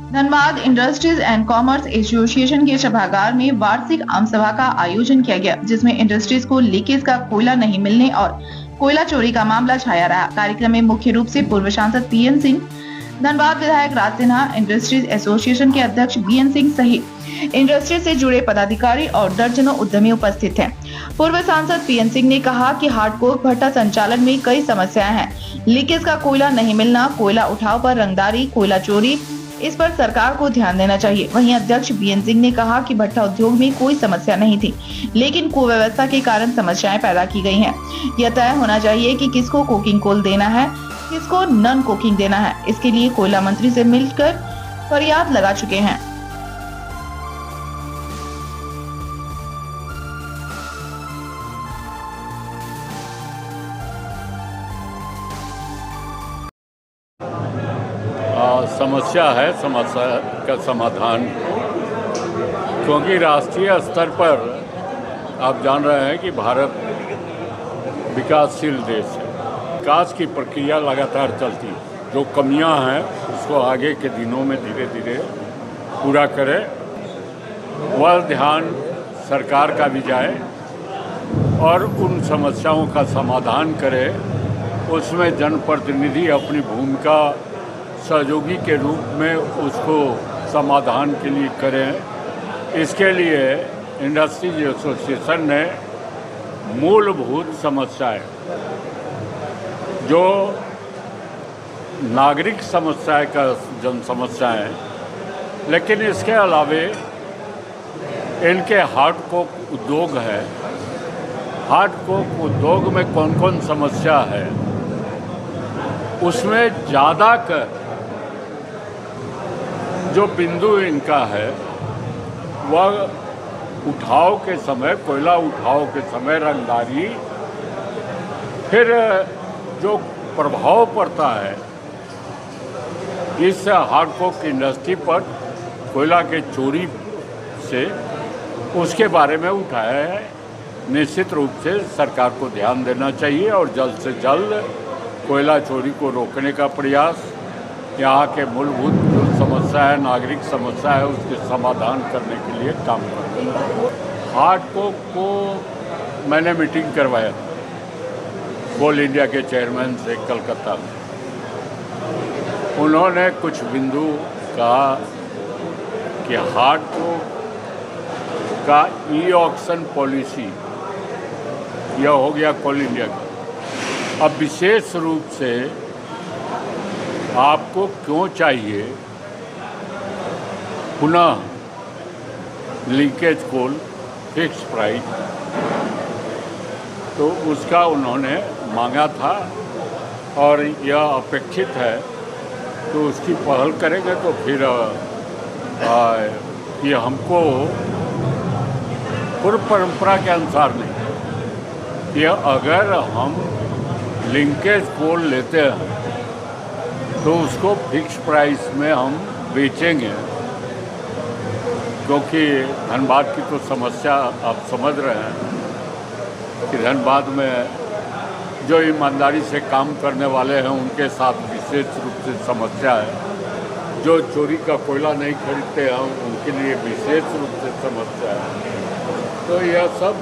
Dhanbad industries and commerce association के सभागार में वार्षिक आम सभा का आयोजन किया गया, जिसमें इंडस्ट्रीज को लीकेज का कोयला नहीं मिलने और कोयला चोरी का मामला छाया रहा। कार्यक्रम में मुख्य रूप से पूर्व सांसद पीएन सिंह, धनबाद विधायक राज सिन्हा, इंडस्ट्रीज एसोसिएशन के अध्यक्ष बीएन सिंह सहित इंडस्ट्री से जुड़े पदाधिकारी और दर्जनों उद्यमी उपस्थित हैं। पूर्व सांसद पीएन सिंह ने कहा कि हार्डकोक भट्टा संचालन में कई समस्याएं हैं। लीकेज का कोयला नहीं मिलना, कोयला उठाव पर रंगदारी, कोयला चोरी, इस पर सरकार को ध्यान देना चाहिए। वहीं अध्यक्ष बीएन सिंह ने कहा कि भट्टा उद्योग में कोई समस्या नहीं थी, लेकिन कुव्यवस्था के कारण समस्याएं पैदा की गई हैं। यह तय होना चाहिए कि किसको कोकिंग कोल देना है, किसको नॉन कोकिंग देना है। इसके लिए कोयला मंत्री से मिलकर फरियाद लगा चुके हैं। समस्या है, समस्या का समाधान, क्योंकि राष्ट्रीय स्तर पर आप जान रहे हैं कि भारत विकासशील देश है। विकास की प्रक्रिया लगातार चलती है। जो कमियां हैं उसको आगे के दिनों में धीरे धीरे पूरा करे, वह ध्यान सरकार का भी जाए और उन समस्याओं का समाधान करे। उसमें जनप्रतिनिधि अपनी भूमिका सहयोगी के रूप में उसको समाधान के लिए करें। इसके लिए इंडस्ट्रीज एसोसिएशन ने मूलभूत समस्याएं, जो नागरिक समस्याएं का जन समस्याएं, लेकिन इसके अलावे इनके हार्डकोक उद्योग है। हार्डकोक उद्योग में कौन कौन समस्या है, उसमें ज़्यादा कर जो बिंदु इनका है वह उठाव के समय, कोयला उठाव के समय रंगदारी, फिर जो प्रभाव पड़ता है इस हार्डकोक इंडस्ट्री पर कोयला के चोरी से, उसके बारे में उठाया है। निश्चित रूप से सरकार को ध्यान देना चाहिए और जल्द से जल्द कोयला चोरी को रोकने का प्रयास, यहाँ के मूलभूत जो समस्या है, नागरिक समस्या है, उसके समाधान करने के लिए काम करें। हार्डकोक को मैंने मीटिंग करवाया कोल इंडिया के चेयरमैन से कलकत्ता में। उन्होंने कुछ बिंदु कहा कि हार्डकोक का ई ऑक्शन पॉलिसी यह हो गया कोल इंडिया का। अब विशेष रूप से आपको क्यों चाहिए पुनः लीकेज कोल फिक्स प्राइस, तो उसका उन्होंने मांगा था और यह अपेक्षित है तो उसकी पहल करेंगे। तो फिर ये हमको पूर्व परंपरा के अनुसार नहीं, कि अगर हम लिंकेज कोल लेते हैं तो उसको फिक्स प्राइस में हम बेचेंगे, क्योंकि धनबाद की तो समस्या आप समझ रहे हैं कि धनबाद में जो ईमानदारी से काम करने वाले हैं उनके साथ विशेष रूप से समस्या है। जो चोरी का कोयला नहीं खरीदते हैं उनके लिए विशेष रूप से समस्या है। तो यह सब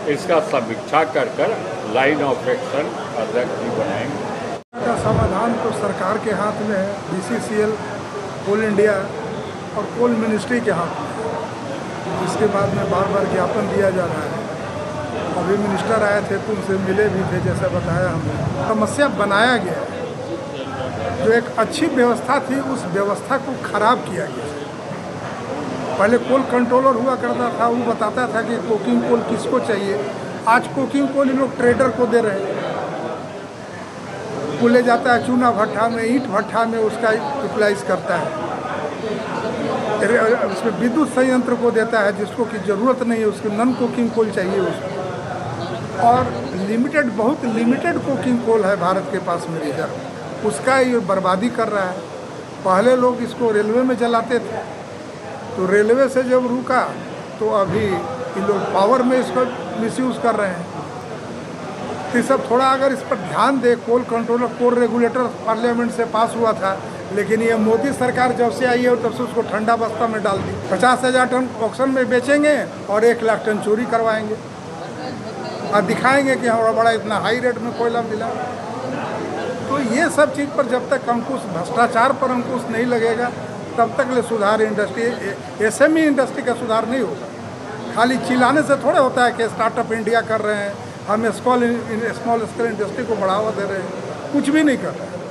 इसका समीक्षा कर लाइन ऑफ एक्शन अध्यक्ष जी बनाएंगे। का समाधान तो सरकार के हाथ में है, बीसीसीएल, कोल इंडिया और कोल मिनिस्ट्री के हाथ में है, जिसके बाद में बार बार ज्ञापन दिया जा रहा है। अभी मिनिस्टर आए थे तो उनसे मिले भी थे, जैसा बताया हमने। समस्या बनाया गया है, जो एक अच्छी व्यवस्था थी उस व्यवस्था को खराब किया गया। पहले कोल कंट्रोलर हुआ करता था, वो बताता था कि कोकिंग कोल किसको चाहिए। आज कोकिंग कोल ये लोग ट्रेडर को दे रहे हैं। वो ले जाता है चूना भट्ठा में, ईंट भट्ठा में उसका यूटिलाइज करता है। उसमें विद्युत संयंत्र को देता है जिसको कि ज़रूरत नहीं है, उसको नॉन कोकिंग कोल चाहिए उसको। और लिमिटेड, बहुत लिमिटेड कोकिंग कोल है भारत के पास में रिजर्व, उसका ये बर्बादी कर रहा है। पहले लोग इसको रेलवे में जलाते थे, तो रेलवे से जब रुका तो अभी ये लोग पावर में इसको मिसयूज़ कर रहे हैं। तो सब थोड़ा अगर इस पर ध्यान दे, कोल कंट्रोलर, कोल रेगुलेटर पार्लियामेंट से पास हुआ था, लेकिन ये मोदी सरकार जब से आई है तब से उसको ठंडा बस्ता में डाल दी। 50,000 टन ऑक्शन में बेचेंगे और 1 लाख टन चोरी करवाएंगे और दिखाएंगे कि हमारा बड़ा इतना हाई रेट में कोयला मिला। तो ये सब चीज़ पर जब तक अंकुश, भ्रष्टाचार पर अंकुश नहीं लगेगा तब तक ले सुधार इंडस्ट्री, एसएमई इंडस्ट्री का सुधार नहीं होगा। खाली चिल्लाने से थोड़े होता है कि स्टार्टअप इंडिया कर रहे हैं, हम स्मॉल स्केल इंडस्ट्री को बढ़ावा दे रहे हैं, कुछ भी नहीं कर रहे हैं।